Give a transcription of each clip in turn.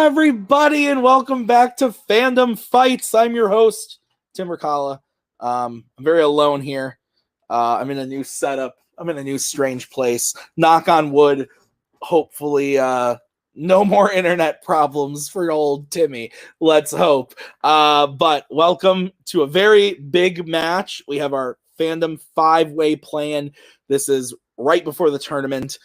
everybody, and welcome back to Fandom Fights. I'm your host, Tim Mercala. I'm very alone here. I'm in a new setup. I'm in a new strange place. Knock on wood. Hopefully, no more internet problems for old Timmy. Let's hope. But welcome to a very big match. We have our Fandom 5-way plan. This is right before the tournament.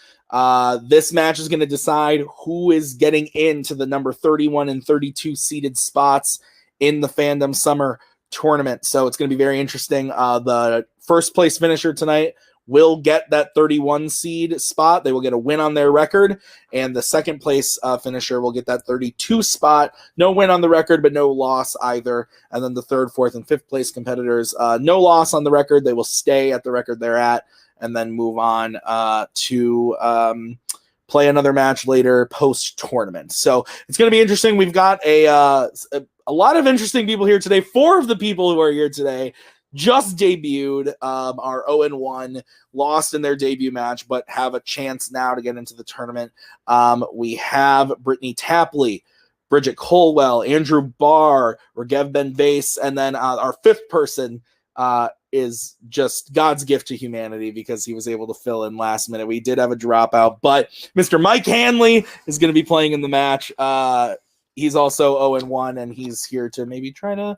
This match is going to decide who is getting into the number 31 and 32 seeded spots in the Fandom Summer Tournament. So it's going to be very interesting. The first place finisher tonight will get that 31 seed spot. They will get a win on their record. And the second place finisher will get that 32 spot. No win on the record, but no loss either. And then the third, fourth, and fifth place competitors, no loss on the record. They will stay at the record they're at and then move on to play another match later post-tournament. So it's going to be interesting. We've got a lot of interesting people here today. 4 of the people who are here today just debuted, are 0-1, lost in their debut match, but have a chance now to get into the tournament. We have Brittani Tapley, Brigit Colwell, Andrew Barr, Regev Ben-Vais, and then our 5th person is just God's gift to humanity because he was able to fill in last minute. We did have a dropout, but Mr. Mike Hanley is going to be playing in the match. He's also 0-1, and he's here to maybe try to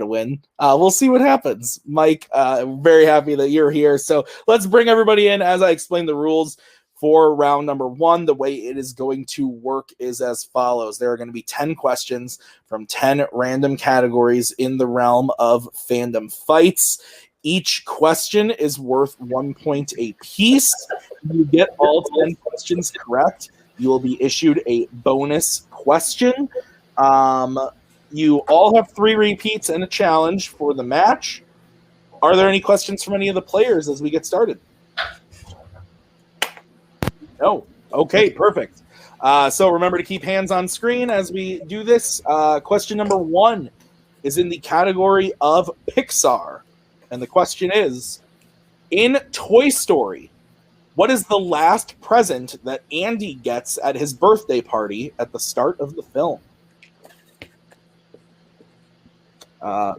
win. We'll see what happens. Mike, very happy that you're here. So let's bring everybody in as I explain the rules for round number 1. The way it is going to work is as follows. There are going to be 10 questions from 10 random categories in the realm of fandom fights. Each question is worth 1 point a piece. If you get all 10 questions correct, you will be issued a bonus question. You all have 3 repeats and a challenge for the match. Are there any questions from any of the players as we get started? No. Okay, perfect. So remember to keep hands on screen as we do this. Question number 1 is in the category of Pixar. And the question is, in Toy Story, what is the last present that Andy gets at his birthday party at the start of the film?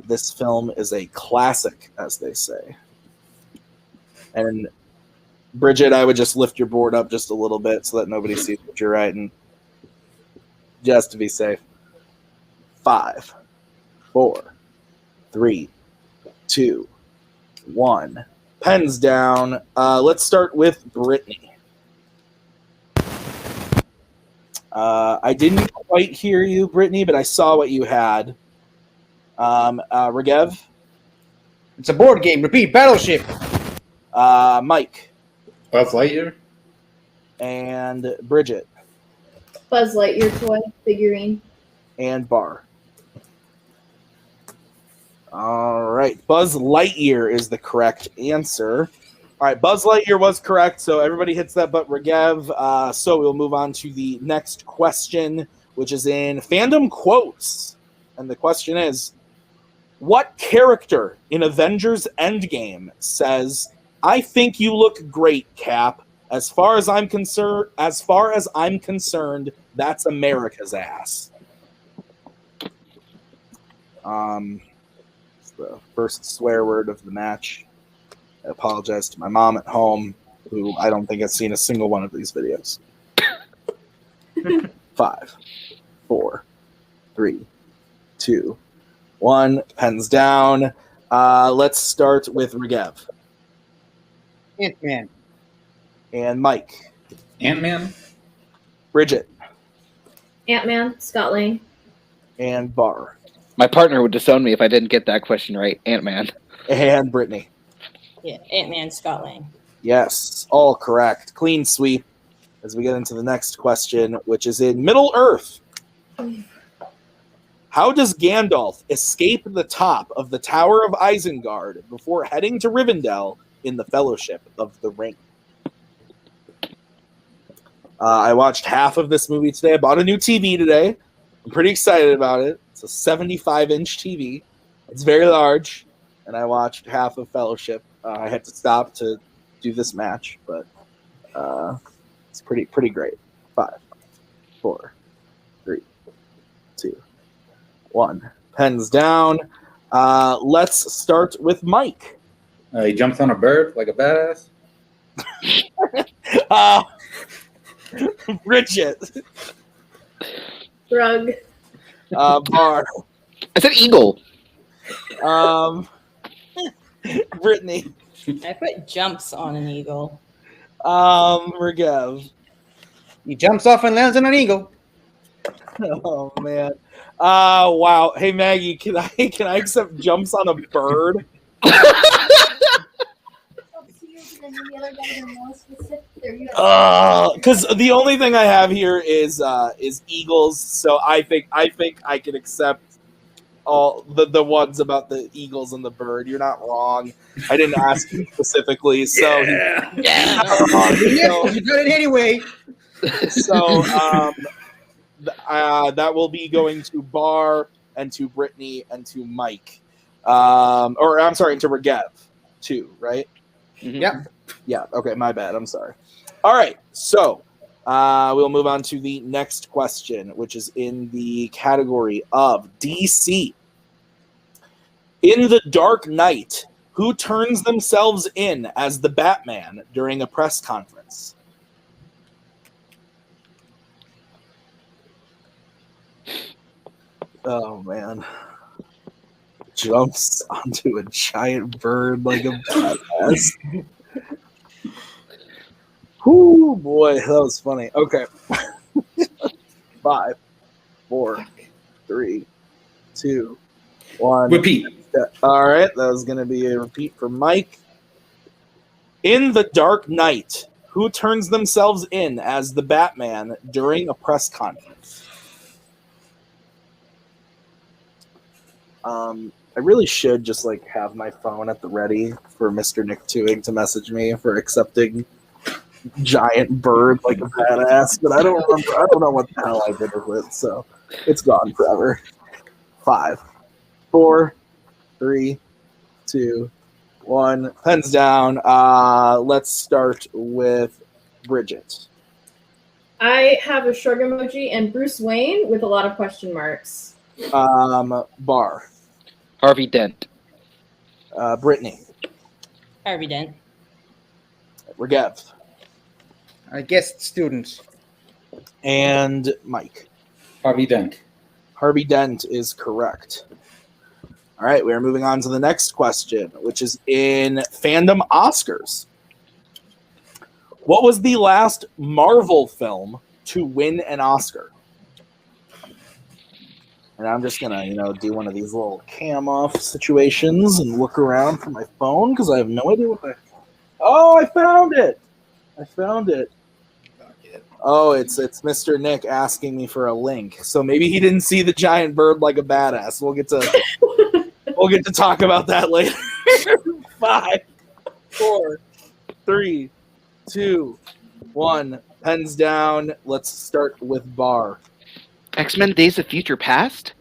This film is a classic, as they say. And Brigit, I would just lift your board up just a little bit so that nobody sees what you're writing, just to be safe. 5, 4, 3, 2, 1. Pens down. Let's start with Brittani. I didn't quite hear you, Brittani, but I saw what you had. Regev? It's a board game. Repeat. Battleship. Mike? Buzz Lightyear. And Brigit? Buzz Lightyear toy figurine. And Barr? All right. Buzz Lightyear is the correct answer. All right. Buzz Lightyear was correct, so everybody hits that but Regev. So we'll move on to the next question, which is in Fandom Quotes. And the question is, what character in Avengers Endgame says, "I think you look great, Cap. As far as I'm concerned, that's America's ass." It's the first swear word of the match. I apologize to my mom at home, who I don't think has seen a single one of these videos. 5, 4, 3, 2, 1. Pens down. Let's start with Regev. Ant-Man. And Mike. Ant-Man. Brigit. Ant-Man. Scott Lang. And Barr. My partner would disown me if I didn't get that question right. Ant-Man. And Brittani. Yeah, Ant-Man, Scott Lang. Yes, all correct. Clean sweep as we get into the next question, which is in Middle-earth. How does Gandalf escape the top of the Tower of Isengard before heading to Rivendell in the Fellowship of the Ring? I watched half of this movie today. I bought a new TV today. I'm pretty excited about it. It's a 75-inch TV. It's very large, and I watched half of Fellowship. I had to stop to do this match, but it's pretty great. 5, 4, 3, 2, 1. Pens down. Let's start with Mike. He jumps on a bird like a badass. Brigit. Drug. Barr. I said eagle. Brittany. I put jumps on an eagle. Regev. He jumps off and lands on an eagle. Oh man. Wow. Hey Maggie, can I accept jumps on a bird? Because the only thing I have here is eagles, so I think I can accept all the ones about the eagles and the bird. You're not wrong. I didn't ask you specifically, so Yeah. You got it anyway. so that will be going to Barr and to Brittany and to Mike, or I'm sorry, to Regev too, right? Mhm. Yep. Yeah. Okay. My bad. I'm sorry. All right. So we'll move on to the next question, which is in the category of DC. In The Dark Knight, who turns themselves in as the Batman during a press conference? Oh man. Jumps onto a giant bird like a badass. Whoo, boy, that was funny. Okay. 5, 4, 3, 2, 1. Repeat. All right, that was going to be a repeat for Mike. In The Dark Knight, who turns themselves in as the Batman during a press conference? I really should just like have my phone at the ready for Mr. Nick Tuig to message me for accepting giant bird like a badass, but I don't remember. I don't know what the hell I did with it, so it's gone forever. 5, 4, 3, 2, 1. Pens down. Let's start with Brigit. I have a shrug emoji and Bruce Wayne with a lot of question marks. Barr. Harvey Dent. Brittany. Harvey Dent. Regev. I guess students. And Mike. Harvey Dent. Harvey Dent is correct. All right, we are moving on to the next question, which is in Fandom Oscars. What was the last Marvel film to win an Oscar? And I'm just gonna, do one of these little cam off situations and look around for my phone because I have no idea what Oh, I found it! Oh, it's Mr. Nick asking me for a link. So maybe he didn't see the giant bird like a badass. We'll get to talk about that later. 5, 4, 3, 2, 1. Pens down. Let's start with Barr. X-Men Days of Future Past?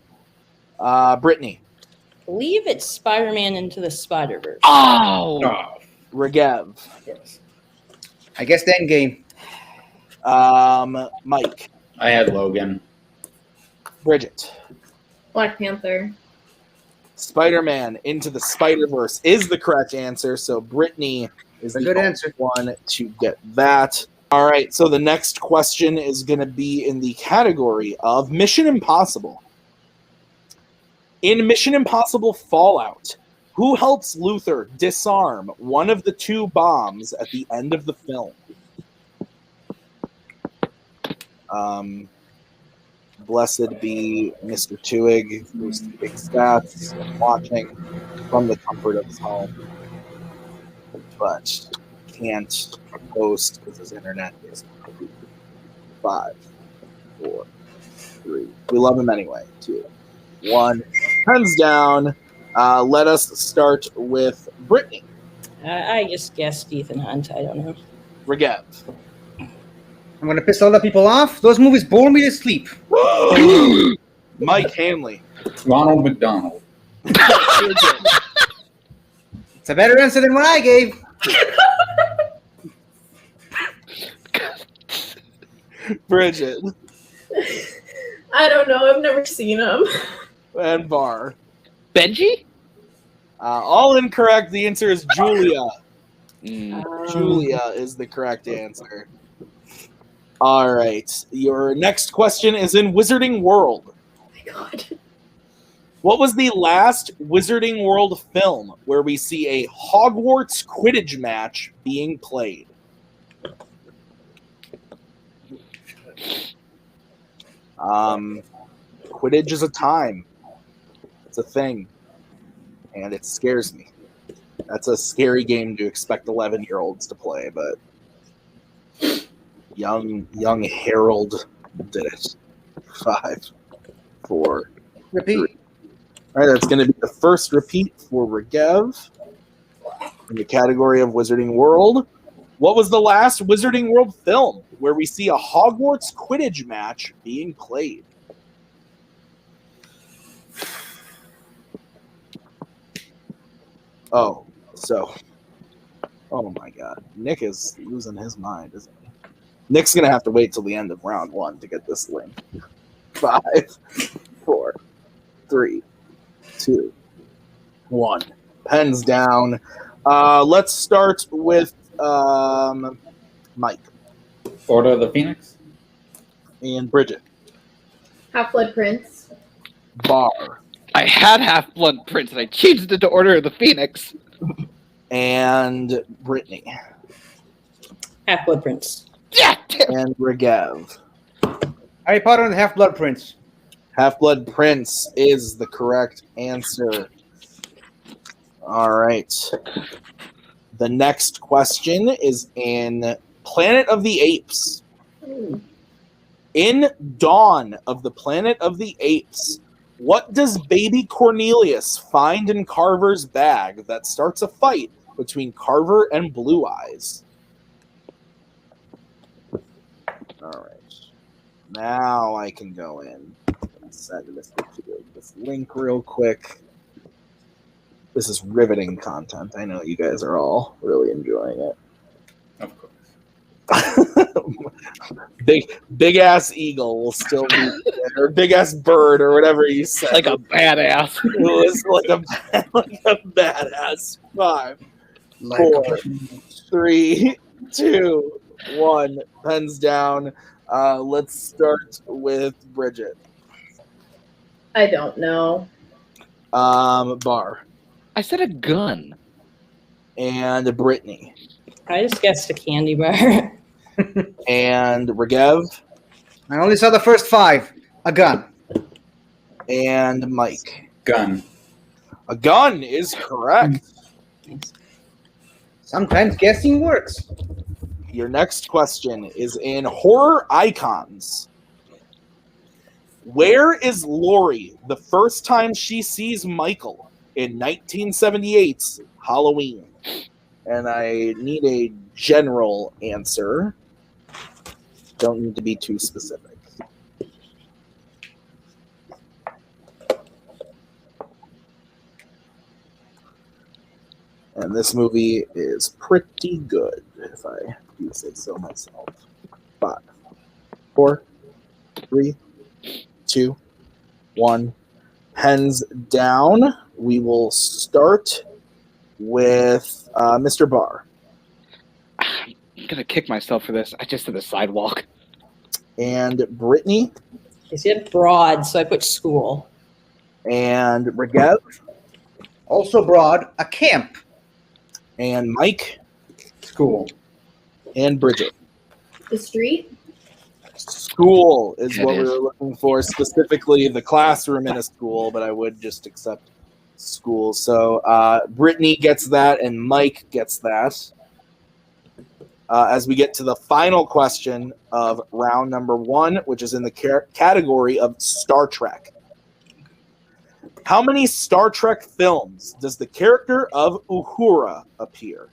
Brittany. I believe it's Spider-Man Into the Spider-Verse. Oh! Oh, Regev. I guess the end game. Mike. I had Logan. Brigit. Black Panther. Spider-Man Into the Spider-Verse is the correct answer, so Brittany is A the good only answer. one to get that. All right, so the next question is going to be in the category of Mission Impossible. In Mission Impossible Fallout, who helps Luther disarm one of the 2 bombs at the end of the film? Blessed be Mr. Tuig, who's keeping stats and watching from the comfort of his home, but can't post because his internet is 5, 4, 3. We love him anyway. 2, 1. Hands down. Let us start with Brittany. I just guessed Ethan Hunt. I don't know. Regev. I'm going to piss all the people off. Those movies bore me to sleep. Mike Hanley. Ronald McDonald. It's a better answer than what I gave. Brigit. I don't know. I've never seen him. And Barr. Benji? All incorrect. The answer is Julia. Mm. Julia is the correct answer. All right. Your next question is in Wizarding World. Oh my god. What was the last Wizarding World film where we see a Hogwarts Quidditch match being played? Quidditch is a time. It's a thing. And it scares me. That's a scary game to expect 11-year-olds to play, but young Harold did it. 5, 4, Repeat. 3. All right, that's going to be the first repeat for Regev in the category of Wizarding World. What was the last Wizarding World film where we see a Hogwarts Quidditch match being played? Oh my God. Nick is losing his mind, isn't he? Nick's going to have to wait till the end of round 1 to get this link. 5, 4, 3, 2, 1. Pens down. Let's start with Mike Order of the Phoenix. and Brigit. Half-Blood Prince. Barr I had Half-Blood Prince, and I changed it to Order of the Phoenix. and Brittany Half-Blood Prince. Yeah, damn. and Regev. Harry Potter and the Half-Blood Prince. Half-Blood Prince is the correct answer. All right. The next question is in Planet of the Apes. In Dawn of the Planet of the Apes, what does baby Cornelius find in Carver's bag that starts a fight between Carver and Blue Eyes? All right. Now I can go in and send this link real quick. This is riveting content. I know you guys are all really enjoying it. Of course. big ass eagle will still be there, or big ass bird, or whatever you said. Like a badass. It was like a badass. 5, 4, 3, 2, 1. Pens down. Let's start with Brigit. I don't know. Barr I said a gun. and Brittany I just guessed a candy bar. and Regev I only saw the first 5. A gun. and Mike. Gun. A gun is correct. Sometimes guessing works. Your next question is in Horror Icons. Where is Lori the first time she sees Michael in 1978's Halloween? And I need a general answer. Don't need to be too specific. And this movie is pretty good, if I do say so myself. 5, 4, 3, 2, 1. Pens down. We will start with Mr. Barr I'm gonna kick myself for this. I just did the sidewalk. and Brittany He said broad, so I put school. and Regev Also broad. A camp. and Mike School. and Brigit. The Street. School is It what we is. were looking for, specifically the classroom in a school, but I would just accept school. So Brittany gets that and Mike gets that. As we get to the final question of round number 1, which is in the category of Star Trek. How many Star Trek films does the character of Uhura appear?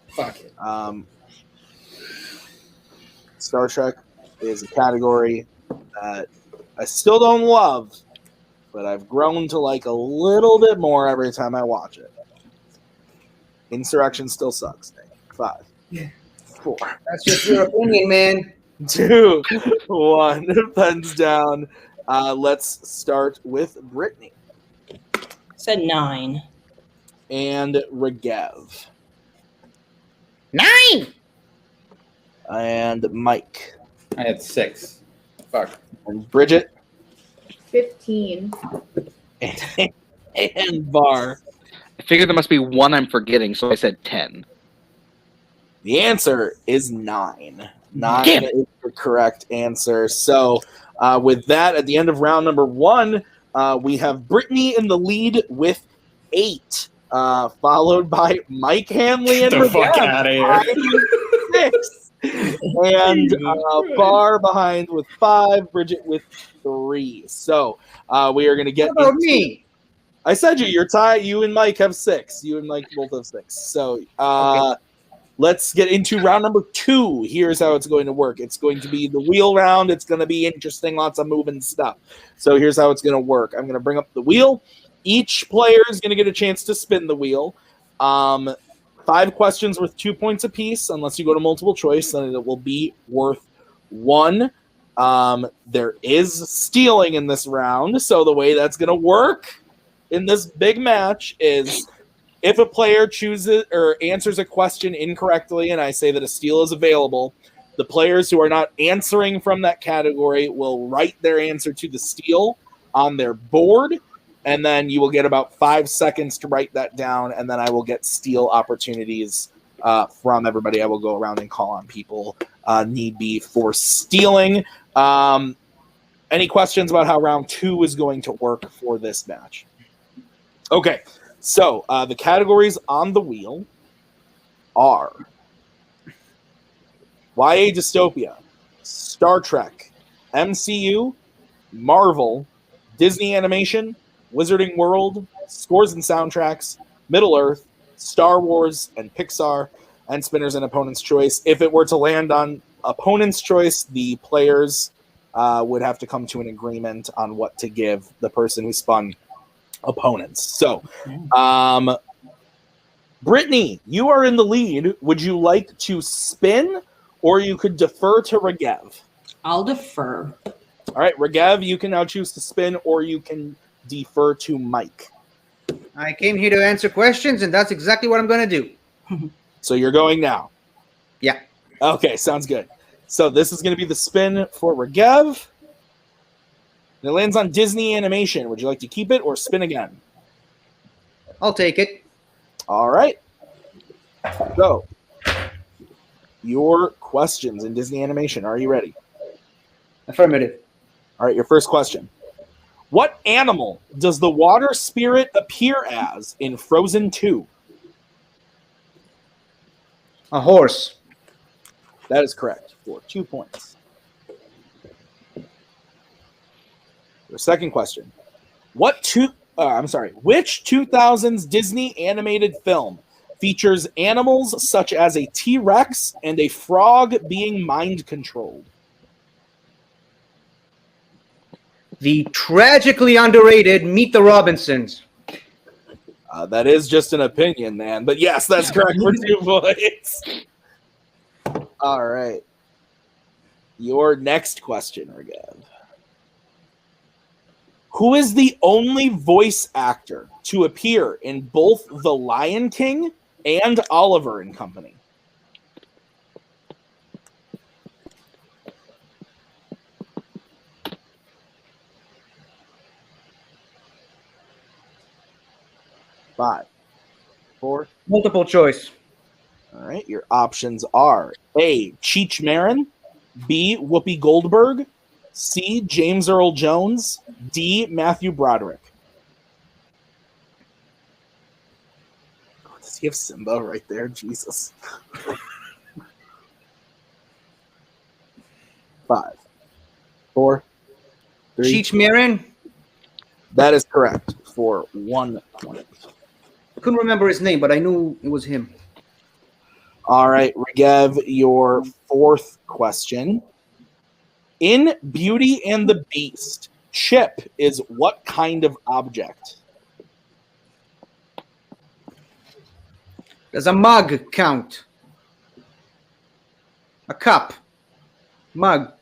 Fuck it. Star Trek is a category that I still don't love, but I've grown to like a little bit more every time I watch it. Insurrection still sucks. 5, 4, That's just your opinion, man. 2, 1. Pens down. Let's start with Brittany Said 9. and Regev 9! and Mike I had 6. Fuck. and Brigit 15. and Barr. I figure there must be one I'm forgetting, so I said 10. The answer is 9. 9 Damn is the correct answer. So, with that, at the end of round number 1, we have Brittany in the lead with 8, followed by Mike Hanley and Get the fuck Regev outta here. with 6, and Barr behind with 5, Brigit with 3. So, we are going to get What about into- me? I said you're tied. You and Mike have 6. You and Mike both have 6. So, Okay. let's get into round number 2. Here's how it's going to work. It's going to be the wheel round. It's going to be interesting, lots of moving stuff. So here's how it's going to work. I'm going to bring up the wheel. Each player is going to get a chance to spin the wheel. 5 questions worth 2 points apiece. Unless you go to multiple choice, then it will be worth 1. There is stealing in this round. So the way that's going to work in this big match is if a player chooses or answers a question incorrectly and I say that a steal is available, the players who are not answering from that category will write their answer to the steal on their board, and then you will get about 5 seconds to write that down, and then I will get steal opportunities from everybody. I will go around and call on people need be for stealing. Any questions about how round 2 is going to work for this match? Okay. So, the categories on the wheel are YA Dystopia, Star Trek, MCU, Marvel, Disney Animation, Wizarding World, Scores and Soundtracks, Middle-earth, Star Wars, and Pixar, and Spinners and Opponent's Choice. If it were to land on Opponent's Choice, the players would have to come to an agreement on what to give the person who spun opponents. So, Brittany, you are in the lead. Would you like to spin, or you could defer to Regev? I'll defer. All right, Regev, you can now choose to spin, or you can defer to Mike. I came here to answer questions, and that's exactly what I'm going to do. So you're going now? Yeah. Okay, sounds good. So this is going to be the spin for Regev. It lands on Disney Animation. Would you like to keep it or spin again? I'll take it. All right. So, your questions in Disney Animation. Are you ready? Affirmative. All right, your first question. What animal does the water spirit appear as in Frozen 2? A horse. That is correct for 2 points. Your second question. Which 2000s Disney animated film features animals such as a T-Rex and a frog being mind-controlled? The tragically underrated Meet the Robinsons. That is just an opinion, man. But yes, that's correct for 2 points. All right. Your next question, Regev. Who is the only voice actor to appear in both The Lion King and Oliver and Company? Five, 4. Multiple choice. All right. Your options are A, Cheech Marin, B, Whoopi Goldberg, C, James Earl Jones, D, Matthew Broderick. Oh, does he have Simba right there? Jesus. 5, 4, 3. Cheech Marin. That is correct for 1 point. I couldn't remember his name, but I knew it was him. All right, Regev, your fourth question. In Beauty and the Beast, Chip is what kind of object? Does a mug count? A cup. Mug.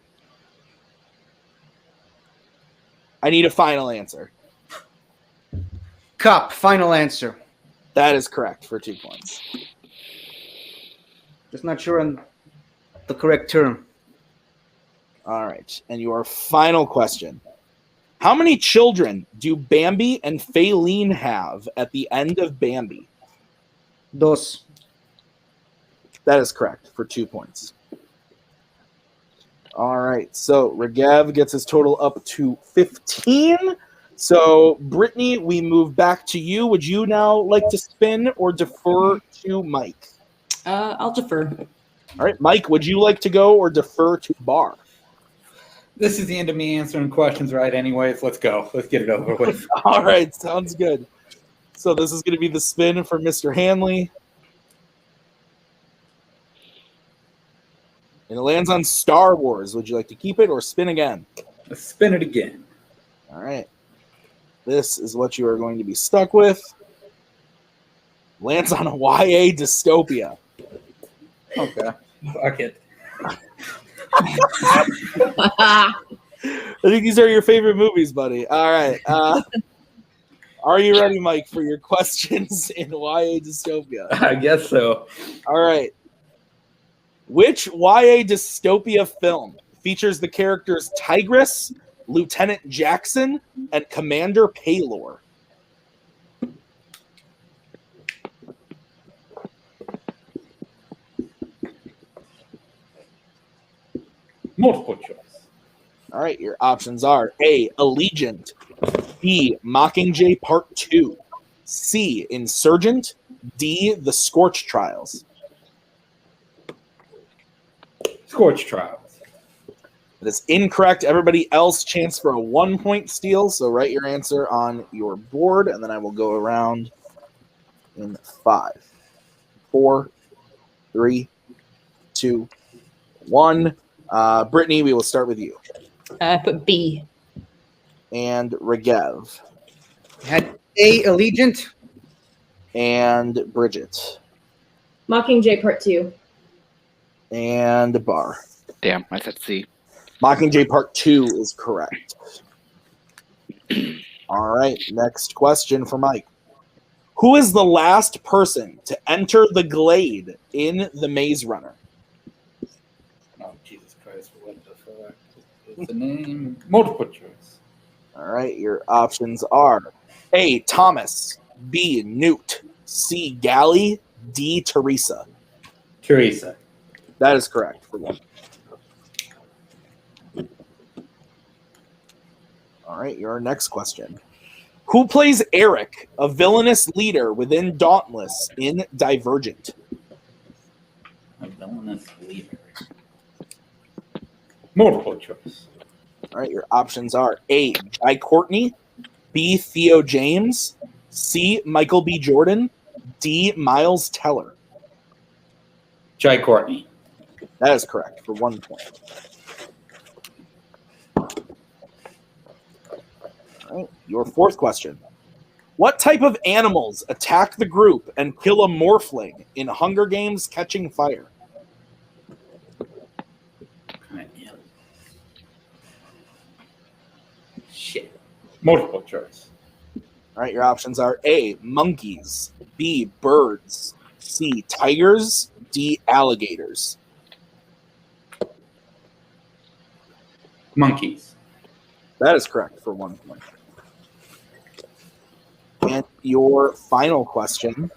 I need a final answer. Cup. Final answer. That is correct for 2 points. Just not sure on the correct term. All right. And your final question. How many children do Bambi and Faline have at the end of Bambi? Dos. That is correct for 2 points. All right. So Regev gets his total up to 15. So Brittani, we move back to you. Would you now like to spin or defer to Mike? I'll defer. All right. Mike, would you like to go or defer to Barr? This is the end of me answering questions right anyways. Let's go. Let's get it over with. All right. Sounds good. So this is going to be the spin for Mr. Hanley. And it lands on Star Wars. Would you like to keep it or spin again? Let's spin it again. All right. This is what you are going to be stuck with. Lands on a YA dystopia. Okay. Fuck it. I think these are your favorite movies, buddy. All right. Are you ready, Mike, for your questions in YA dystopia? I guess so. All right. Which YA dystopia film features the characters Tigress, Lieutenant Jackson, and Commander Paylor? Multiple choice. All right, your options are A, Allegiant, B, Mockingjay Part 2, C, Insurgent, D, The Scorch Trials. Scorch Trials. That is incorrect. Everybody else chance for a 1-point steal, so write your answer on your board, and then I will go around in 5, 4, 3, 2, 1. Brittani, we will start with you. I put B. And Regev. Had A, Allegiant. And Brigit. Mockingjay Part 2. And Barr. Damn, I said C. Mockingjay Part 2 is correct. All right, next question for Mike. Who is the last person to enter the Glade in The Maze Runner? Oh, Jesus Christ. What the fuck is the name? Multiple choice. All right, your options are A, Thomas, B, Newt, C, Gally, D, Teresa. Teresa. That is correct for 1. All right, your next question. Who plays Eric, a villainous leader within Dauntless in Divergent? A villainous leader. Multiple choice. All right, your options are A, Jai Courtney, B, Theo James, C, Michael B. Jordan, D, Miles Teller. Jai Courtney. That is correct for 1 point. All right, your fourth question. What type of animals attack the group and kill a morphling in Hunger Games Catching Fire? Shit. Multiple choice. All right, your options are A, monkeys, B, birds, C, tigers, D, alligators. Monkeys. That is correct for 1 point. And your final question.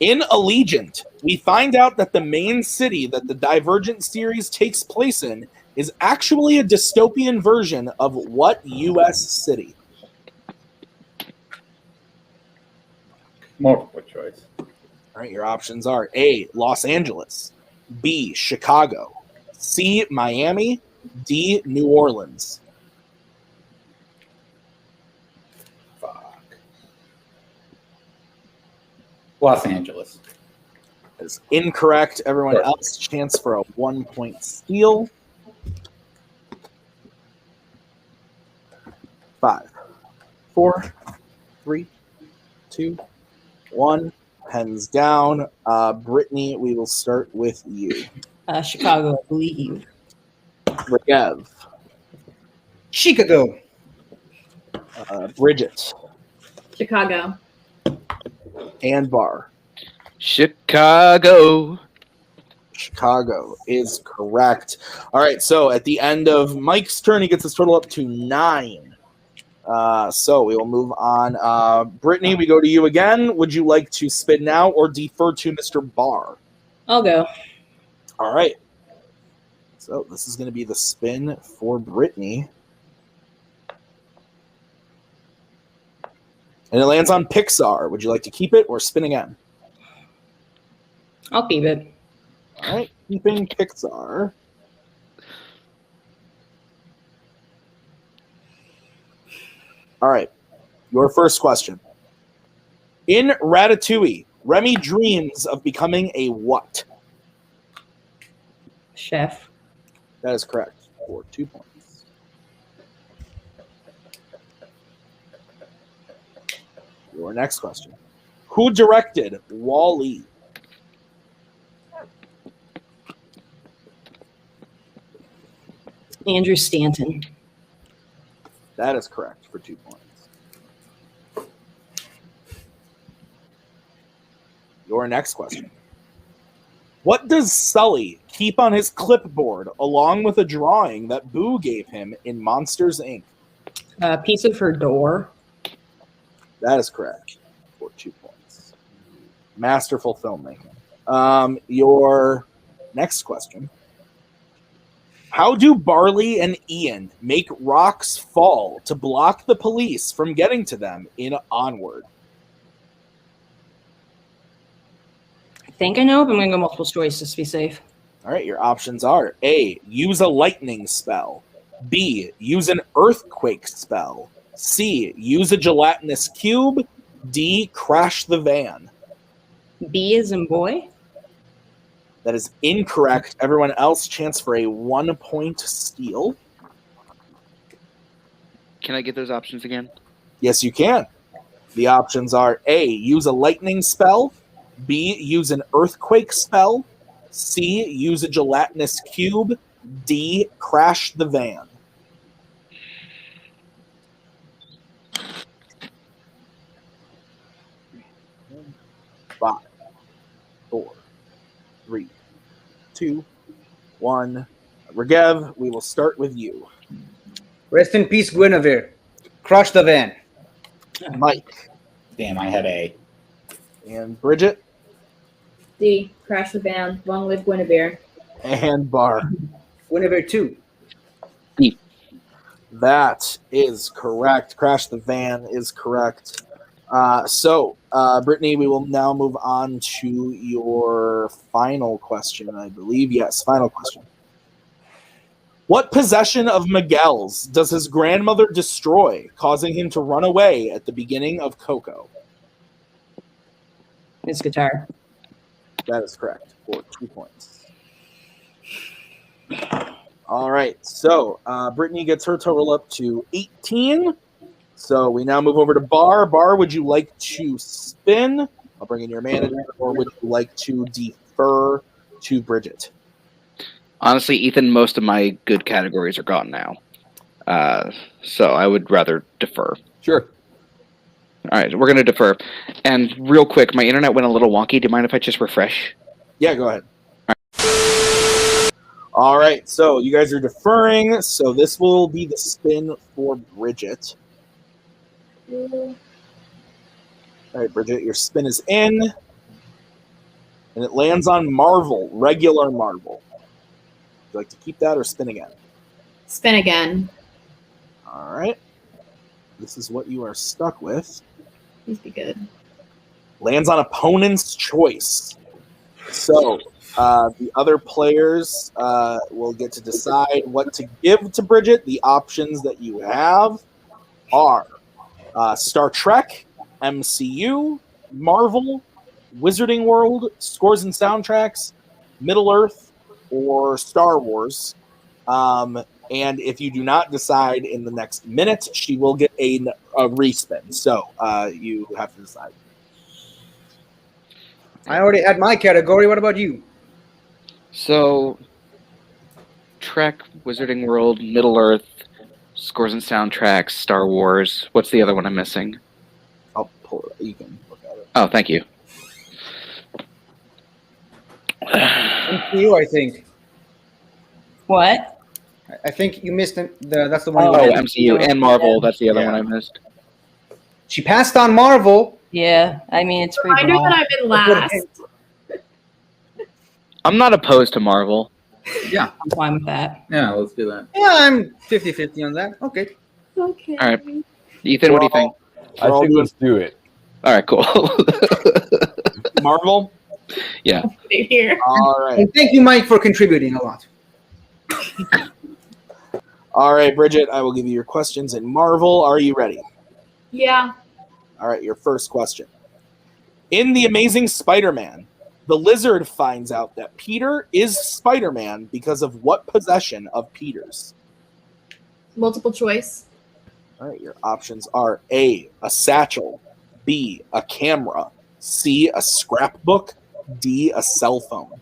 In Allegiant, we find out that the main city that the Divergent series takes place in is actually a dystopian version of what U.S. city? Multiple choice. All right, your options are A, Los Angeles, B, Chicago, C, Miami, D, New Orleans. Fuck. Los Angeles. That is incorrect. Everyone Sure. else chance for a 1-point steal. 5, 4, 3, 2, 1. Pens down. Brittani, we will start with you. Chicago, I believe. Regev. Chicago. Brigit. Chicago. And Barr. Chicago. Chicago is correct. All right, so at the end of Mike's turn, he gets his total up to 9. So we will move on. Brittani, we go to you again. Would you like to spin now or defer to Mr. Barr? I'll go. All right. So this is going to be the spin for Brittani. And it lands on Pixar. Would you like to keep it or spin again? I'll keep it. All right, keeping Pixar. All right, your first question. In Ratatouille, Remy dreams of becoming a what? Chef. That is correct for 2 points. Your next question. Who directed Wall-E? Andrew Stanton. That is correct for 2 points. Your next question. What does Sully keep on his clipboard along with a drawing that Boo gave him in Monsters, Inc.? A piece of her door. That is correct for 2 points. Masterful filmmaking. Your next question. How do Barley and Ian make rocks fall to block the police from getting to them in Onward? I think I know, but I'm going to go multiple choice just to be safe. All right, your options are A, use a lightning spell. B, use an earthquake spell. C, use a gelatinous cube. D, crash the van. B is in boy. That is incorrect. Everyone else, chance for a 1 point steal. Can I get those options again? Yes, you can. The options are A, use a lightning spell. B, use an earthquake spell. C, use a gelatinous cube. D, crash the van. 5, 4, 3, 2, 1. Regev, we will start with you. Rest in peace, Guinevere. Crush the van. Mike. Damn, I had A. And Brigit. D. Crash the van. Long live Guinevere. And Barr. Guinevere 2. That is correct. Crash the van is correct. So, Brittani, we will now move on to your final question, I believe. Yes, final question. What possession of Miguel's does his grandmother destroy, causing him to run away at the beginning of Coco? His guitar. That is correct for 2 points. All right, so Brittani gets her total up to 18. So we now move over to Barr. Barr, would you like to spin? I'll bring in your manager, or would you like to defer to Brigit? Honestly, Ethan, most of my good categories are gone now. So I would rather defer. Sure. All right, we're going to defer. And real quick, my internet went a little wonky. Do you mind if I just refresh? Yeah, go ahead. All right, so you guys are deferring. So this will be the spin for Brigit. All right, Brigit, your spin is in. And it lands on Marvel, regular Marvel. Would you like to keep that or spin again? Spin again. All right. This is what you are stuck with. Please be good. Lands on opponent's choice. So the other players will get to decide what to give to Brigit. The options that you have are Star Trek, MCU, Marvel, Wizarding World, Scores and Soundtracks, Middle-earth, or Star Wars. And if you do not decide in the next minute, she will get a respin. So you have to decide. I already had my category. What about you? So, Trek, Wizarding World, Middle Earth, scores and soundtracks, Star Wars. What's the other one I'm missing? I'll pull it. You can look at it. Oh, thank you. You, I think. What? I think you missed that's the one. Oh, you missed. MCU and Marvel. That's the other Yeah. one I missed. She passed on Marvel. Yeah, I mean, it's pretty Reminder broad. that I'm in last. I'm not opposed to Marvel. Yeah, I'm fine with that. yeah, let's do that. Yeah, I'm 50-50 on that. Okay. Okay. All right. Ethan, what do you think? I think let's do it. All right, cool. Marvel. Yeah. Same here. All right. And thank you, Mike, for contributing a lot. All right, Bridget. I will give you your questions in Marvel. Are you ready? Yeah. All right. Your first question. In The Amazing Spider-Man, the Lizard finds out that Peter is Spider-Man because of what possession of Peter's? Multiple choice. All right, your options are A, a satchel, B, a camera, C, a scrapbook, D, a cell phone.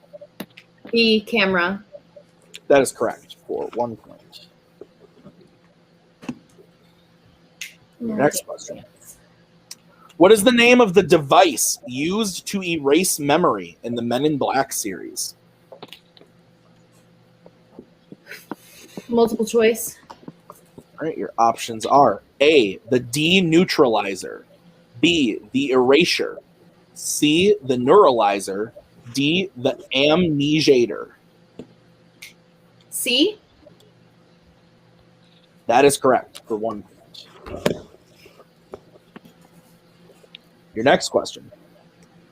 B, camera. That is correct for 1 point. Next question. What is the name of the device used to erase memory in the Men in Black series? Multiple choice. All right, your options are A, the deneutralizer, B, the erasure, C, the neuralizer, D, the amnesiator. C. That is correct for 1 point. Your next question.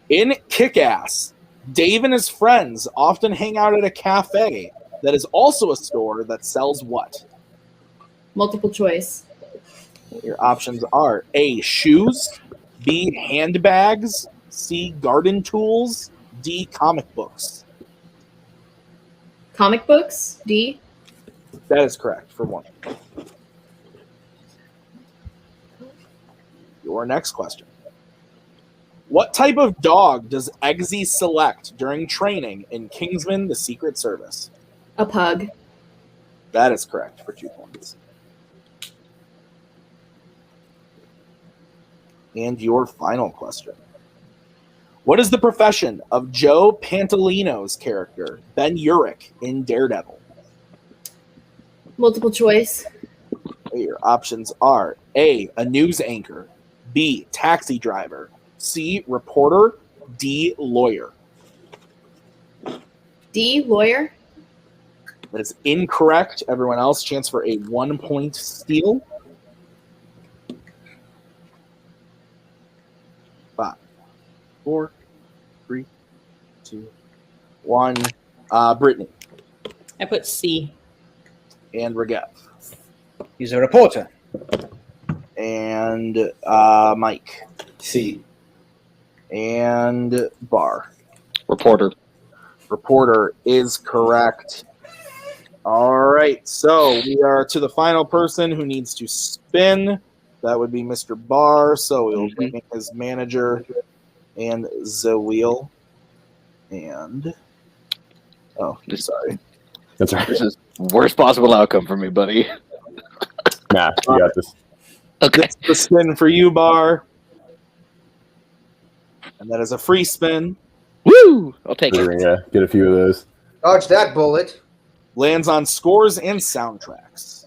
In Kick-Ass, Dave and his friends often hang out at a cafe that is also a store that sells what? Multiple choice. Your options are A, shoes, B, handbags, C, garden tools, D, comic books. Comic books. D. That is correct for 1. Your next question. What type of dog does Eggsy select during training in Kingsman: The Secret Service? A pug. That is correct for 2 points. And your final question. What is the profession of Joe Pantolino's character, Ben Urich, in Daredevil? Multiple choice. Your options are A, a news anchor, B, taxi driver, C, reporter, D, lawyer. D, lawyer. That is incorrect. Everyone else, chance for a 1 point steal. 5, 4, 3, 2, 1. Brittany I put C. and Regev. He's a reporter. And Mike. C. And Barr. Reporter. Reporter is correct. All right, so we are to the final person who needs to spin. That would be Mr. Barr. So we'll bring in his manager and Zaweel. And sorry. That's right. This is worst possible outcome for me, buddy. Nah, you got this. Okay. That's the spin for you, Barr. And that is a free spin. Woo! I'll take We're it. gonna get a few of those. Dodge that bullet. Lands on scores and soundtracks.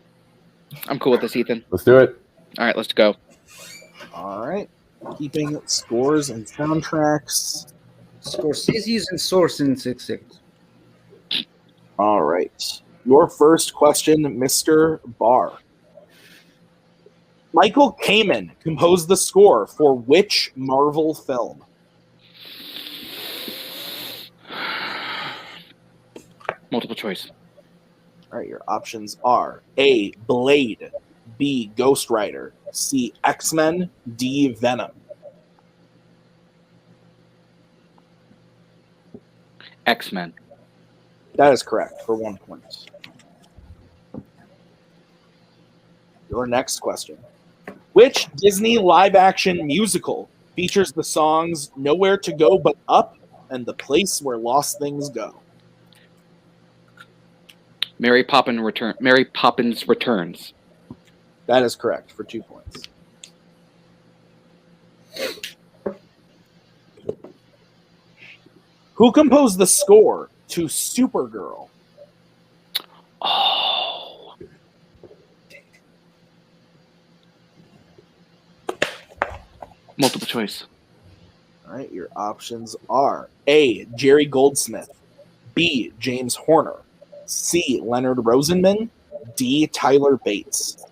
I'm cool with this, Ethan. Let's do it. All right, let's go. All right. Keeping scores and soundtracks. Scorsese's and Sorsen 6-6. All right. Your first question, Mr. Barr. Michael Kamen composed the score for which Marvel film? Multiple choice. All right, your options are A, Blade, B, Ghost Rider, C, X-Men, D, Venom. X-Men. That is correct for 1 point. Your next question. Which Disney live-action musical features the songs Nowhere to Go But Up and The Place Where Lost Things Go? Mary Poppins Returns. That is correct for 2 points. Who composed the score to Supergirl? Oh. Multiple choice. All right, your options are A. Jerry Goldsmith, B. James Horner, C. Leonard Rosenman, D. Tyler Bates.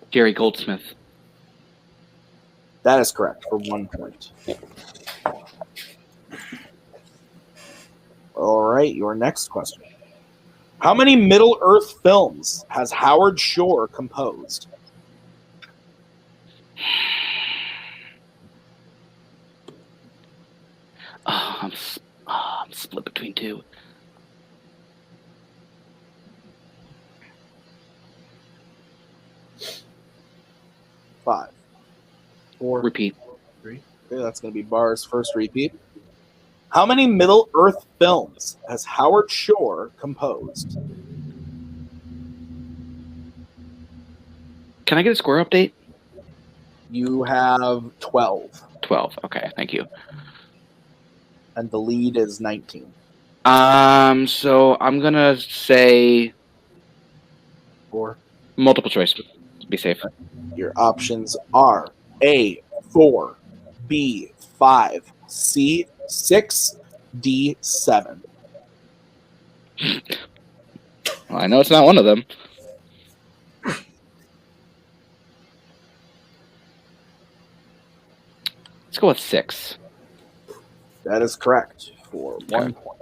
Jerry Goldsmith. That is correct for 1 point. All right, your next question. How many Middle-earth films has Howard Shore composed? I'm split between two. Five. Four. Repeat. Three. Okay, that's going to be Barr's first repeat. How many Middle-earth films has Howard Shore composed? Can I get a score update? You have 12, 12. Okay, thank you. and the lead is 19. So I'm gonna say 4. multiple choice. Be safe. Your options are A, 4, B, 5, C, 6, D, 7. Well, I know it's not one of them. Let's go with 6. That is correct for 1 point.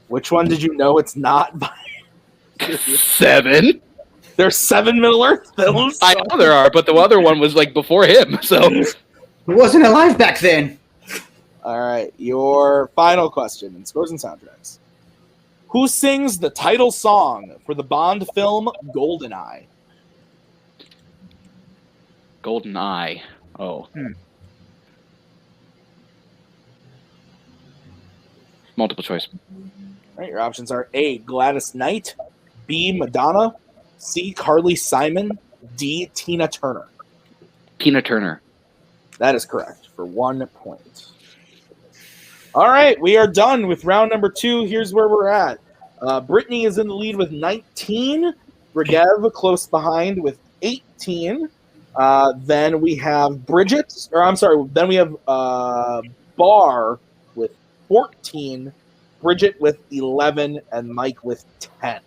Which one did you know it's not by? 7? There's 7 Middle-earth films. I know there are, but the other one was like before him. So Who wasn't alive back then? All right, your final question in Scores and Soundtracks. Who sings the title song for the Bond film GoldenEye? Golden Eye. Oh. Multiple choice. All right, your options are A, Gladys Knight, B, Madonna, C, Carly Simon, D, Tina Turner. Tina Turner. That is correct for 1 point. All right, we are done with round number 2. Here's where we're at. Brittany is in the lead with 19. Regev close behind with 18. Then we have Brigit, or I'm sorry, then we have Barr with 14, Brigit with 11, and Mike with 10.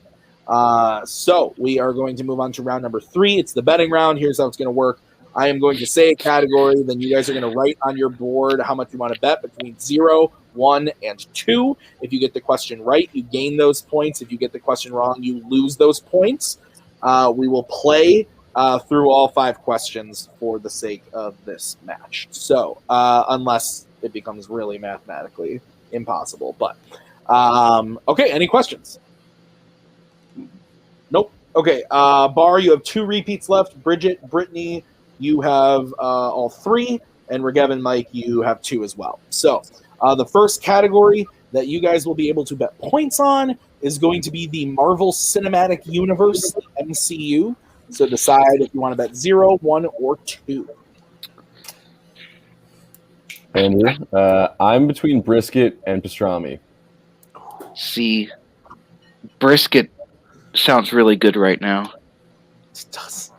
So we are going to move on to round number 3. It's the betting round. Here's how it's going to work. I am going to say a category, then you guys are going to write on your board how much you want to bet between 0, 1, and 2. If you get the question right, you gain those points. If you get the question wrong, you lose those points. We will play through all 5 questions for the sake of this match. So, unless it becomes really mathematically impossible. But, okay, any questions? Nope. Okay, Barr, you have 2 repeats left. Brigit, Brittany, you have all 3. And Regev and Mike, you have 2 as well. So, the first category that you guys will be able to bet points on is going to be the Marvel Cinematic Universe, the MCU. So decide if you want to bet 0, 1, or 2. Andrew, I'm between brisket and pastrami. See, brisket sounds really good right now. It does.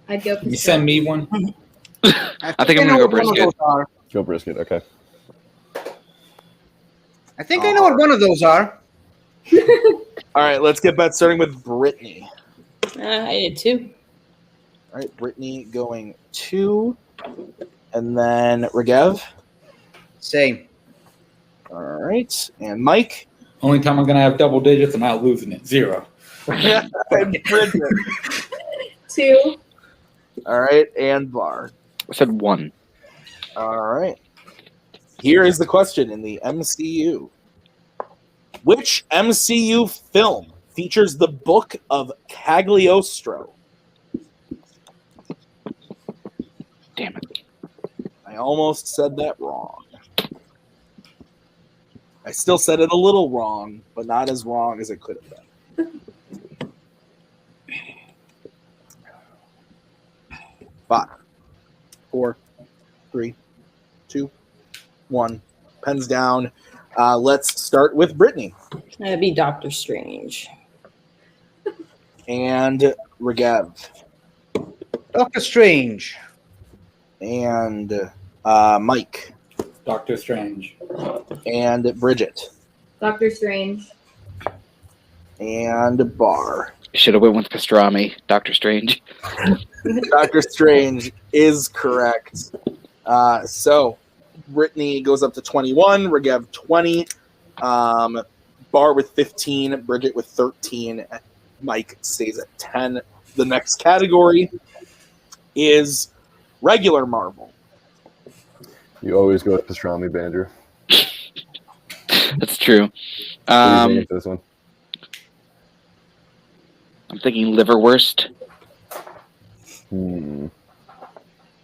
I'd go for You send me one. I think I'm gonna go brisket. Go brisket, okay. I think I know what one of those are. All right, let's get bet starting with Brittany. I did too. All right, Brittany going 2. And then Regev. Same. All right. And Mike. Only time I'm gonna have double digits, I'm not losing it. 0. And Bridget. 2. All right. And Barr. I said 1. All right. Here is the question in the MCU. Which MCU film features the Book of Cagliostro? Damn it. I almost said that wrong. I still said it a little wrong, but not as wrong as it could have been. 5, 4, 3, 2, 1. Pens down. Let's start with Brittany. That'd be Doctor Strange. And Regev. Doctor Strange. And Mike. Doctor Strange. And Brigit. Doctor Strange. And Barr. Should have went with pastrami. Doctor Strange. Doctor Strange is correct. So Brittany goes up to 21, Regev 20, Barr with 15, Brigit with 13, Mike stays at 10. The next category is regular Marvel. You always go with pastrami, Bandrew. That's true. What do you think of this one? I'm thinking liverwurst.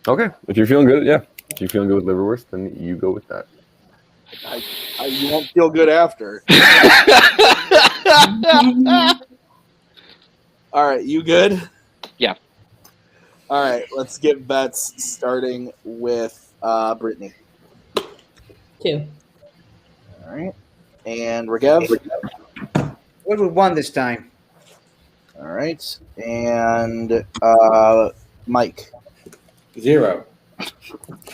Okay, if you're feeling good, yeah. If you're feeling good with liverwurst, then you go with that. You won't feel good after. All right, you good? Yeah. All right, let's get bets starting with Brittany. 2. All right, and Regev. What would 1 this time? All right, and Mike. 0.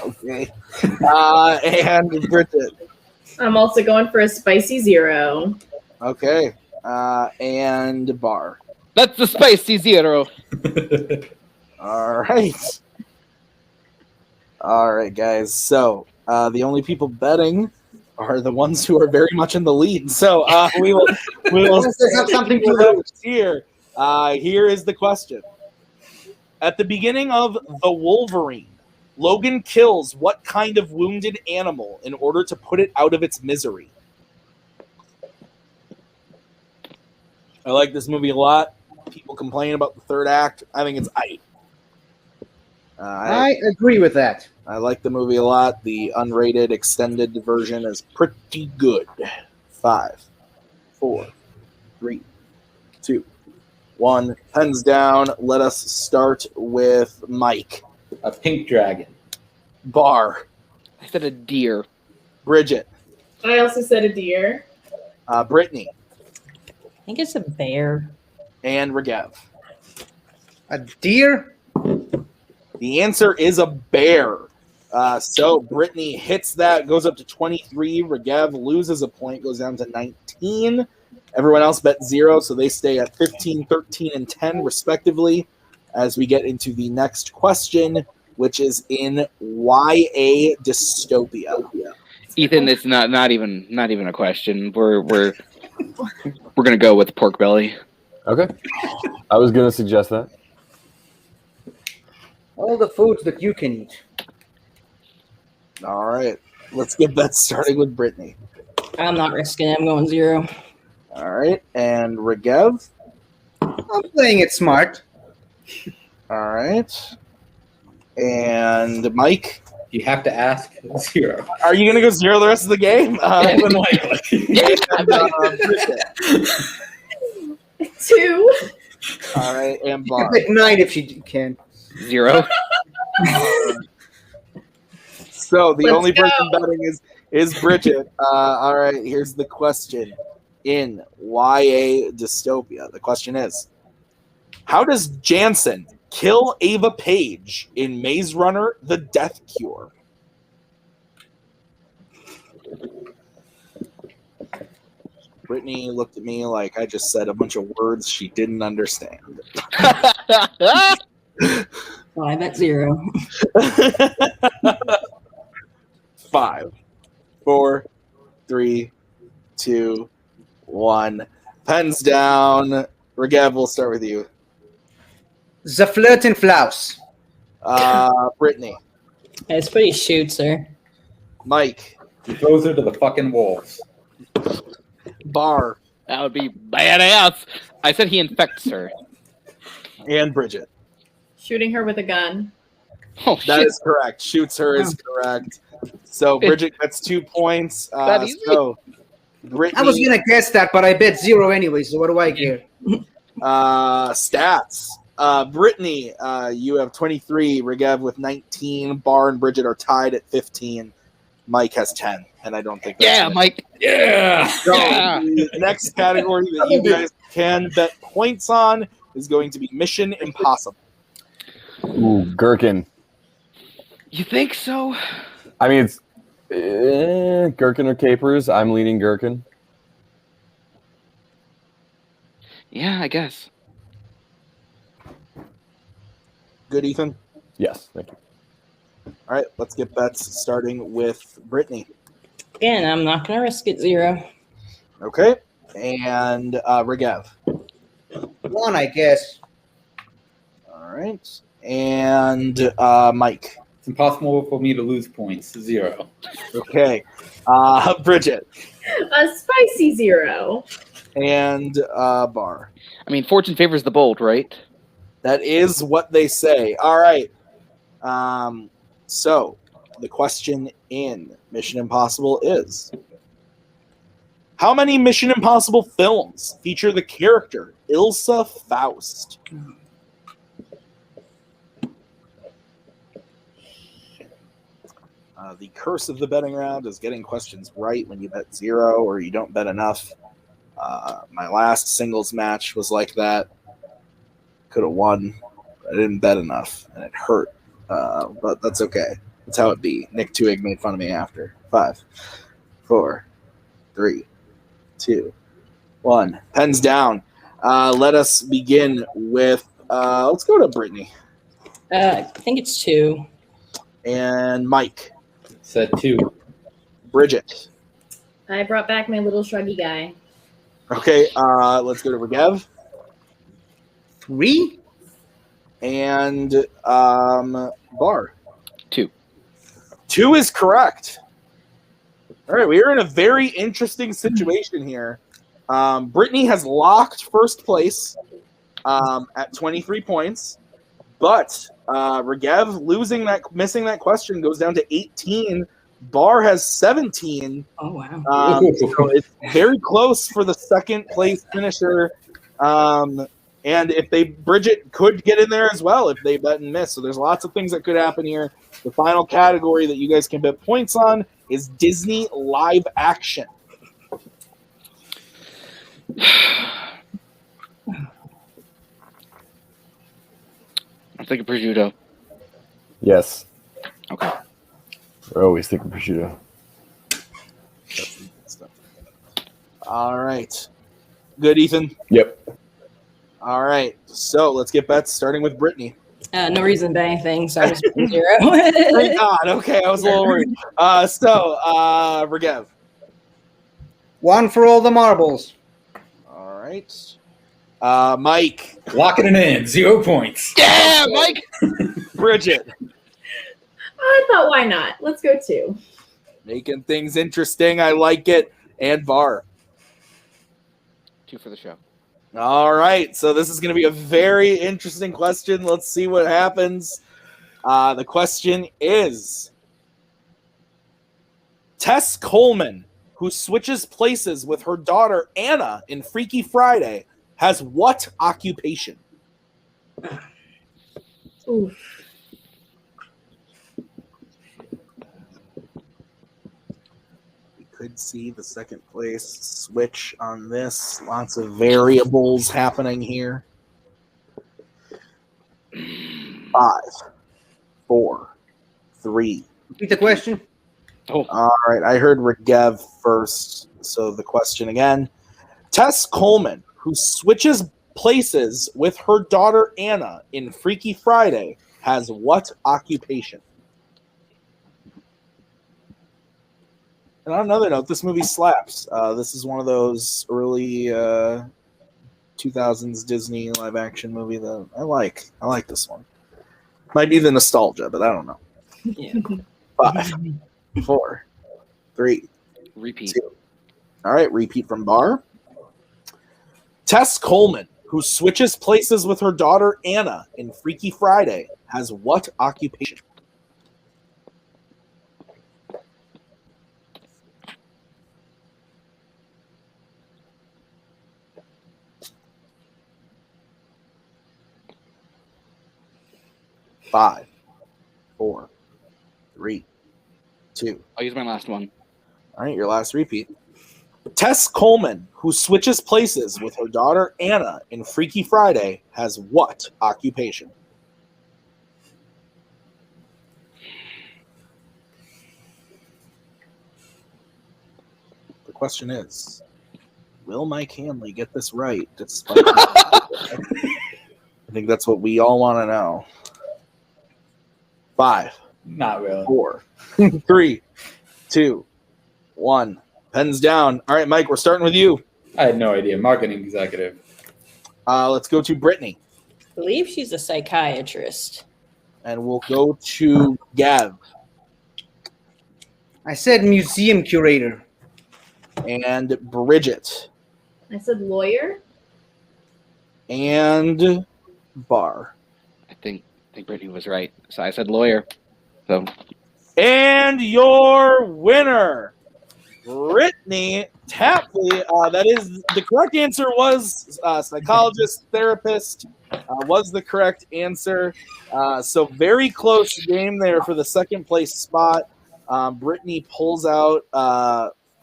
Okay, and Brigit. I'm also going for a spicy 0. Okay, and Barr. That's the spicy 0. All right. All right, guys. So the only people betting are the ones who are very much in the lead. So we will have something to lose here. Here is the question. At the beginning of The Wolverine, Logan kills what kind of wounded animal in order to put it out of its misery? I like this movie a lot. People complain about the third act. I think it's I agree with that. I like the movie a lot. The unrated extended version is pretty good. 5, 4, 3, 2, 1. Pens down. Let us start with Mike. A pink dragon. Barr. I said a deer. Brigit. I also said a deer. Brittany. I think it's a bear. And Regev. A deer? The answer is a bear. So Brittany hits that, goes up to 23. Regev loses a point, goes down to 19. Everyone else bet 0, so they stay at 15, 13, and 10, respectively, as we get into the next question, which is in YA dystopia. Ethan, it's not even a question. We're gonna go with pork belly. Okay. I was going to suggest that. All the foods that you can eat. All right, let's get that starting with Brittany. I'm not risking it. I'm going 0. All right, and Regev. I'm playing it smart. All right, and Mike. You have to ask 0. Are you going to go 0 the rest of the game? More than likely. Bridget. 2. All right, and You Barr. can pick 9 if you can. 0. So the Let's only person go. betting is Bridget. All right, here's the question. In YA dystopia, the question is, how does Jansen kill Ava Page in Maze Runner: The Death Cure? Brittany looked at me like I just said a bunch of words she didn't understand. Well, I bet 0. 5, 4, 3, 2, 1. Pens down. Regev, we'll start with you. The Flirt and Flouse. Brittany. It's pretty shoots her. Mike. He throws her to the fucking wolves. Barr. That would be badass. I said he infects her. And Bridget. Shooting her with a gun. Oh, That shit. is correct. Shoots her is correct. So Brigit gets 2 points. That easy? So Brittany, I was gonna guess that, but I bet 0 anyway. So what do I care? stats. Brittany, you have 23. Regev with 19. Barr and Brigit are tied at 15. Mike has 10, and I don't think that's Yeah, it. Mike. Yeah. So Yeah. the next category that you guys can bet points on is going to be Mission Impossible. Ooh, gherkin. You think so? I mean, it's gherkin or capers. I'm leaning gherkin. Yeah, I guess. Good, Ethan? Yes, thank you. All right, let's get bets starting with Brittany. Again, I'm not going to risk it 0. Okay. And Regev. 1, I guess. All right. And Mike. It's impossible for me to lose points. 0. Okay. Brigit. A spicy 0. And Barr. I mean, fortune favors the bold, right? That is what they say. All right. So the question in Mission Impossible is, how many Mission Impossible films feature the character Ilsa Faust? The curse of the betting round is getting questions right when you bet 0 or you don't bet enough. My last singles match was like that. Could have won. I didn't bet enough, and it hurt. But that's okay. That's how it be. Nick Tuig made fun of me after. 5, 4, 3, 2, 1. Pens down. Let us begin with, let's go to Brittany. I think it's 2. And Mike. Said 2. Brigit. I brought back my little shruggy guy. Okay, let's go to Regev. 3? And Barr. 2. 2 is correct. All right, we are in a very interesting situation here. Brittany has locked first place at 23 points, but Regev missing that question goes down to 18. Barr has 17. Oh, wow. So it's very close for the second place finisher. And if Brigit could get in there as well if they bet and miss. So there's lots of things that could happen here. The final category that you guys can bet points on is Disney live action. I'm thinking prosciutto. Yes. Okay. We're always thinking prosciutto. All right. Good, Ethan? Yep. All right. So let's get bets starting with Brittany. No reason to bet anything, so I just put 0. Thank God. Okay, I was a little worried. Regev. 1 for all the marbles. All right. Mike. Locking it in. 0 points. Yeah, Mike. Brigit. I thought, why not? Let's go 2. Making things interesting. I like it. And Barr. 2 for the show. All right. So this is going to be a very interesting question. Let's see what happens. The question is, Tess Coleman, who switches places with her daughter Anna in Freaky Friday, has what occupation? Oof. Could see the second place switch on this. Lots of variables happening here. 5, 4, 3. Repeat the question. All right, I heard Regev first. So the question again. Tess Coleman, who switches places with her daughter Anna in Freaky Friday, has what occupation? And on another note, this movie slaps. This is one of those early 2000s Disney live action movie that I like. I like this one. Might be the nostalgia, but I don't know. Yeah. 5, 4, 3, Repeat. 2. All right, repeat from Barr. Tess Coleman, who switches places with her daughter Anna in Freaky Friday, has what occupation? Five, 4, 3, 2. I'll use my last one. All right, your last repeat. Tess Coleman, who switches places with her daughter Anna in Freaky Friday, has what occupation? The question is, will Mike Hanley get this right? Despite I think that's what we all want to know. 5, Not really. 4, 3, 2, 1. Pens down. All right, Mike, we're starting with you. I had no idea. Marketing executive. Let's go to Brittany, I believe she's a psychiatrist. and we'll go to Gav I said museum curator. and Brigit I said lawyer. and Barr. I think Brittany was right. So I said lawyer. So And your winner, Brittany Tapley. That is the correct answer. Was psychologist, therapist. Was the correct answer. So very close game there for the second place spot. Brittany pulls out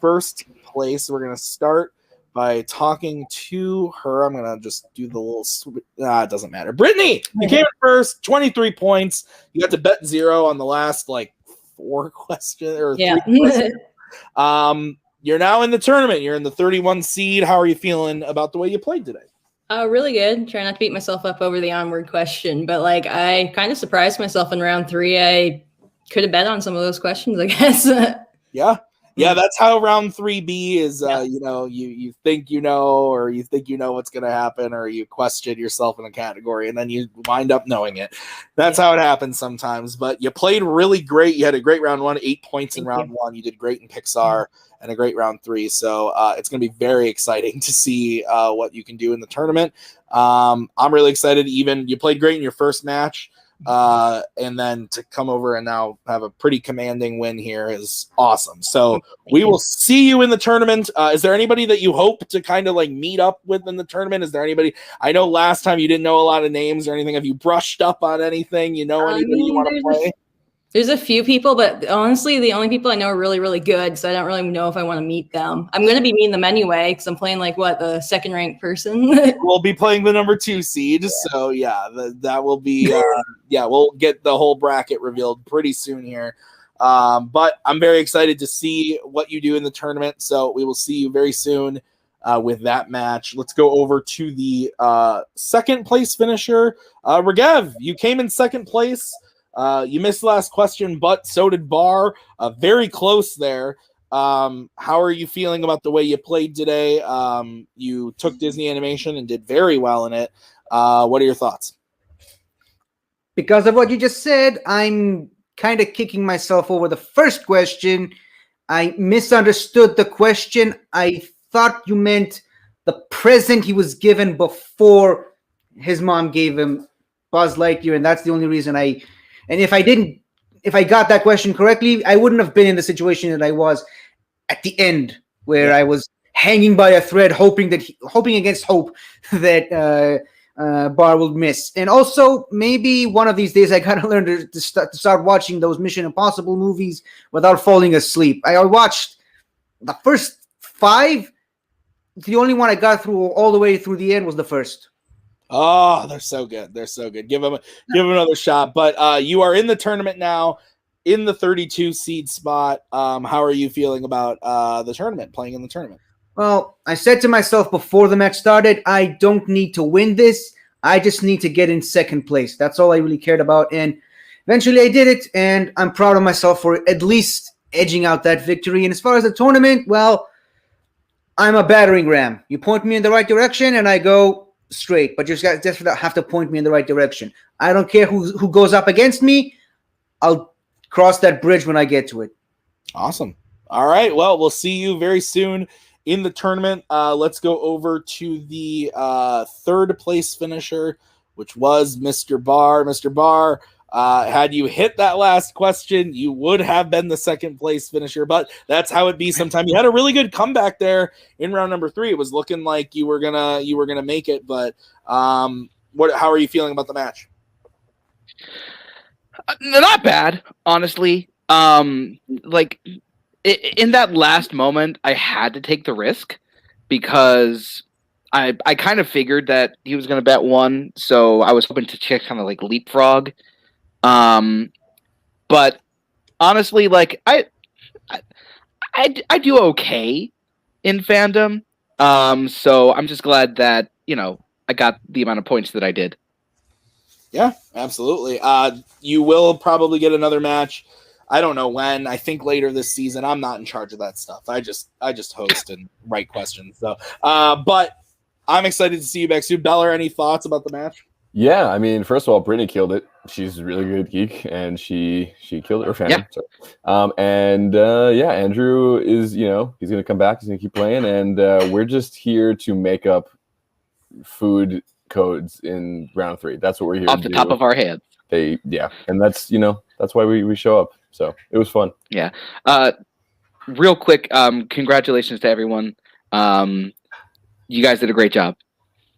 first place. We're gonna start by talking to her. I'm gonna just do the little. It doesn't matter. Brittany, you came in first. 23 points. You got to bet 0 on the last 4 questions or 3 questions. You're now in the tournament. You're in the 31 seed. How are you feeling about the way you played today? Really good. Try not to beat myself up over the onward question, but I kind of surprised myself in round 3. I could have bet on some of those questions, I guess. Yeah, that's how round 3B is. You think you know, or you think you know what's going to happen, or you question yourself in a category, and then you wind up knowing it. That's how it happens sometimes. But you played really great. You had a great round 1, 8 points in round 1. You did great in Pixar, and a great round 3. So it's going to be very exciting to see what you can do in the tournament. I'm really excited. Even you played great in your first match. And then to come over and now have a pretty commanding win here is awesome. So we will see you in the tournament. Is there anybody that you hope to kind of meet up with in the tournament? Is there anybody? I know last time you didn't know a lot of names or anything. Have you brushed up on anything? You know anybody you want to play? There's a few people, but honestly, the only people I know are really, really good, so I don't really know if I want to meet them. I'm going to be meeting them anyway, because I'm playing the second-ranked person. We'll be playing the number 2 seed, so that will be we'll get the whole bracket revealed pretty soon here. But I'm very excited to see what you do in the tournament, so we will see you very soon with that match. Let's go over to the second place finisher, Regev. You came in second place. You missed the last question, but so did Barr. Very close there. How are you feeling about the way you played today? You took Disney Animation and did very well in it. What are your thoughts? Because of what you just said, I'm kind of kicking myself over the first question. I misunderstood the question. I thought you meant the present he was given before his mom gave him Buzz Lightyear, and that's the only reason And if I got that question correctly, I wouldn't have been in the situation that I was at the end, where I was hanging by a thread, hoping against hope that Barr will miss. And also, maybe one of these days, I gotta learn to start watching those Mission Impossible movies without falling asleep. I watched the first 5. The only one I got through all the way through the end was the first. Oh, they're so good. They're so good. Give them another shot. But you are in the tournament now, in the 32 seed spot. How are you feeling about the tournament, playing in the tournament? Well, I said to myself before the match started, I don't need to win this. I just need to get in second place. That's all I really cared about. And eventually I did it, and I'm proud of myself for at least edging out that victory. And as far as the tournament, well, I'm a battering ram. You point me in the right direction, and I go straight, but you just have to point me in the right direction. I don't care who goes up against me. I'll cross that bridge when I get to it. Awesome. All right. Well, we'll see you very soon in the tournament. Let's go over to the third place finisher, which was Mr. Barr. Mr. Barr, had you hit that last question, you would have been the second place finisher, but that's how it be sometimes. You had a really good comeback there in round number 3. It was looking like you were gonna make it, but how are you feeling about the match? Not bad, honestly. Like in that last moment, I had to take the risk because I kind of figured that he was going to bet 1, so I was hoping to check kind of like leapfrog. But honestly, like I do okay in Fandom. So I'm just glad that I got the amount of points that I did. Yeah, absolutely. You will probably get another match. I don't know when. I think later this season. I'm not in charge of that stuff. I just host and write questions. So, but I'm excited to see you back soon. Beller, any thoughts about the match? Yeah, I mean, first of all, Brittany killed it. She's a really good geek, and she killed it her family. Yeah. Andrew is, he's gonna come back. He's gonna keep playing, and we're just here to make up food codes in round 3. That's what we're here off to the do. top of our head. And that's that's why we show up. So it was fun. Yeah. Real quick, congratulations to everyone. You guys did a great job.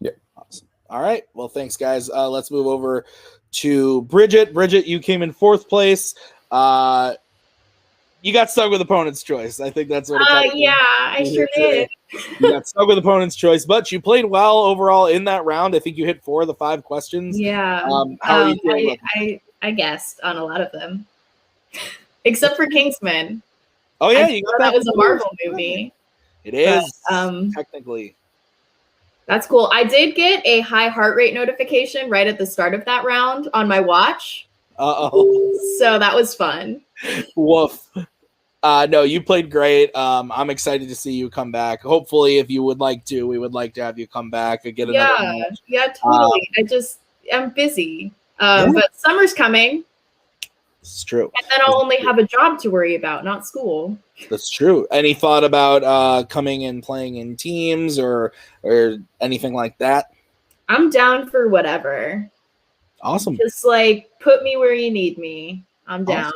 Yeah. Awesome. All right. Well, thanks, guys. Let's move over to Brigit. Brigit, you came in 4th place. You got stuck with opponent's choice. I think that's what it yeah, I sure did. You got stuck with opponent's choice, but you played well overall in that round. I think you hit 4 of the 5 questions. Yeah. How are you feeling? I guessed on a lot of them, except for Kingsman. Oh yeah, that was a Marvel movie. It is, technically. That's cool. I did get a high heart rate notification right at the start of that round on my watch. So that was fun. Woof. No, you played great. I'm excited to see you come back. Hopefully, if you would like to, we would like to have you come back and get another match. Yeah, totally. I'm busy. But summer's coming. It's true. And then I'll only have a job to worry about, not school. That's true. Any thought about coming and playing in teams or anything like that? I'm down for whatever. Awesome. Just put me where you need me. I'm down.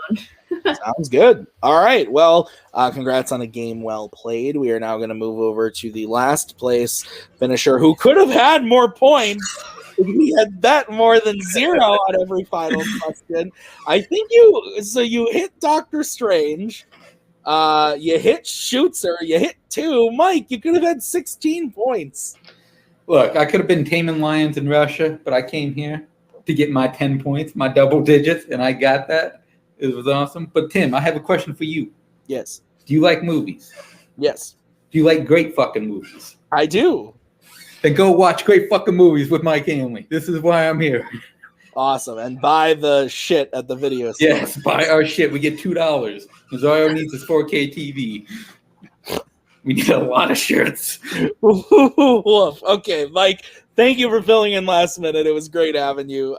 Sounds good. All right. Well, congrats on a game well played. We are now going to move over to the last place finisher who could have had more points. He had bet more than 0 on every final question. I think you hit Doctor Strange. You hit Schutzer. You hit 2. Mike, you could have had 16 points. Look, I could have been taming lions in Russia, but I came here to get my 10 points, my double digits, and I got that. It was awesome. But Tim, I have a question for you. Yes. Do you like movies? Yes. Do you like great fucking movies? I do. Then go watch great fucking movies with Mike Hanley. This is why I'm here. Awesome. And buy the shit at the video store. Yes, buy our shit. We get $2. Zoyo needs his 4K TV. We need a lot of shirts. Woof. Okay, Mike, thank you for filling in last minute. It was great having you.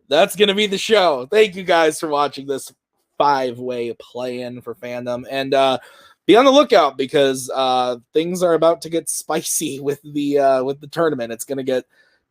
That's going to be the show. Thank you guys for watching this 5-way play-in for Fandom. And be on the lookout because things are about to get spicy with the tournament. It's going to get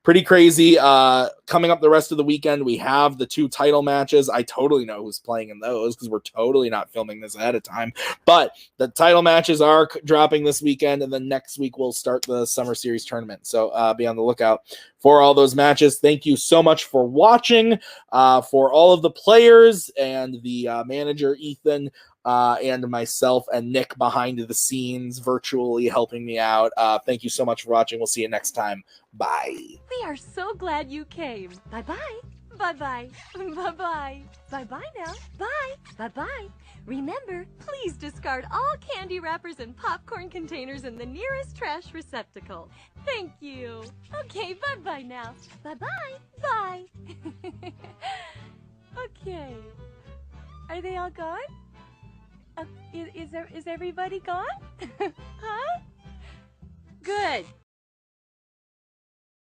pretty crazy. Coming up the rest of the weekend, we have the 2 title matches. I totally know who's playing in those because we're totally not filming this ahead of time. But the title matches are dropping this weekend, and then next week we'll start the Summer Series tournament. So be on the lookout for all those matches. Thank you so much for watching. For all of the players and the manager, Ethan, and myself and Nick behind the scenes virtually helping me out. Thank you so much for watching. We'll see you next time. Bye. We are so glad you came. Bye-bye. Bye-bye. Bye-bye. Bye-bye now. Bye. Bye-bye. Remember, please discard all candy wrappers and popcorn containers in the nearest trash receptacle. Thank you. Okay, bye-bye now. Bye-bye. Bye. Okay. Are they all gone? Is everybody gone? Huh? Good.